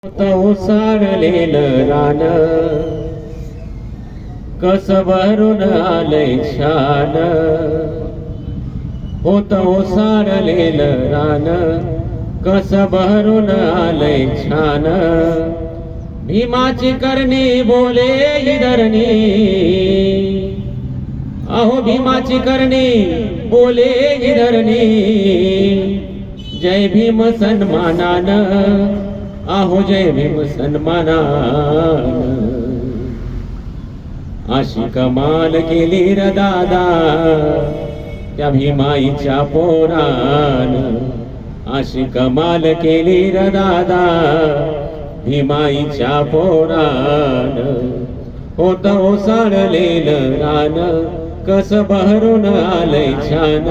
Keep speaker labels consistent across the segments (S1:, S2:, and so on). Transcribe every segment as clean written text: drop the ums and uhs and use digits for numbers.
S1: ओसाडलेलं रान कस भरून आलंय छान, होत ओसाडलेलं रान कस भरून आलंय छान. भीमाची करणी बोले ही धरणी, अहो भीमाची करणी बोले ही धरणी. जय भीम सन्मानान, आहो जय भीम सन्मानान. अशी कमाल केली र दादा त्या भीमाईच्या पोरान, अशी कमाल केली र दादा भीमाईच्या पोरान. होत ओसाडलेलं रान कस भरून आलंय छान,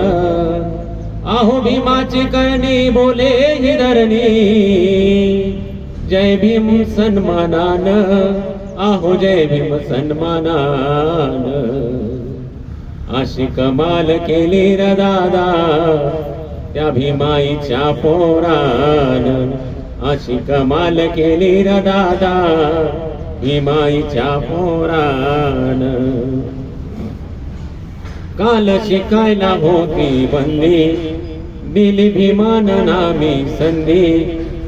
S1: आहो भीमाची करणी बोले ही धरणी. जय भीम सन्मानान, आहो जय भीम सन्मानान. अशी कमाल केली र दादा त्या भीमाईच्या पोरान, अशी कमाल केली र दादा भीमाईच्या पोरान. काल शिकायला होती बंदी दिली भीमान नामी संधी.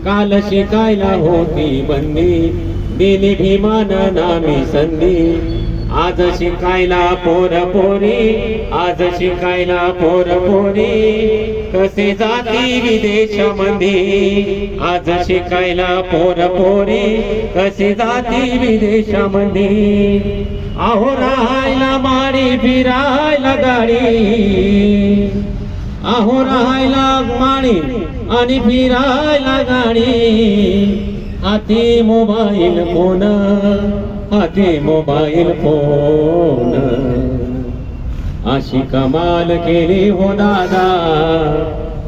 S1: काल शिकायला होती बंदी दिली भीमान नामी संधी. आज शिकायला पोर पोरी, आज शिकायला पोर पोरी कसे जाती विदेशामध्ये. आज शिकायला पोर पोरी कसे जाती विदेशामध्ये. अहो राहायला माडी फिरायला गाडी, अहो राहायला माडी आणि फिरायला गाडी. हाती मोबाईल फोन, हाती मोबाईल फोन. अशी कमाल केली हो दादा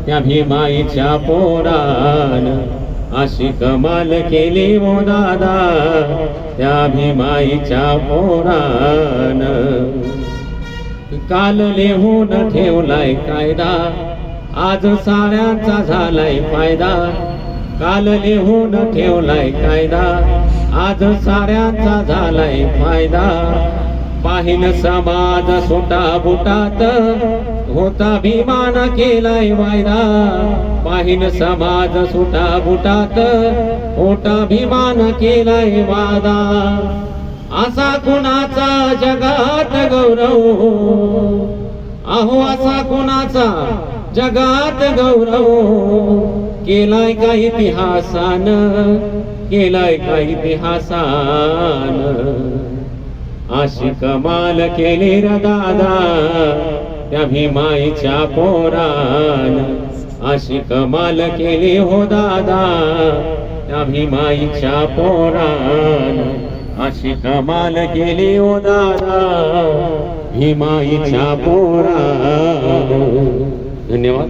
S1: त्या भीमाईच्या पोरान, अशी कमाल केली हो दादा त्या भीमाईच्या पोरान. काल लिहून ठेवलाय कायदा आज साऱ्यांचा झालाय फायदा. काल लिहून ठेवलाय कायदा आज साऱ्यांचा झालाय फायदा. पाहिन समाज सुटा बुटात होता भीमान केलाय वायदा. पाहिन समाज सुटा बुटात होता भीमान केलाय वादा. असा कुणाचा जगात गौरव, अहो असा कुणाचा जगात गौरव. केलाय का इतिहासान, केलाय का इतिहासान. अशी कमाल केली र दादा त्या भीमाईच्या पोरान, अशी कमाल केली हो दादा त्या भीमाईच्या पोरान. अशी कमाल केली हो दादा भीमाईच्या पोरान. धन्यवाद.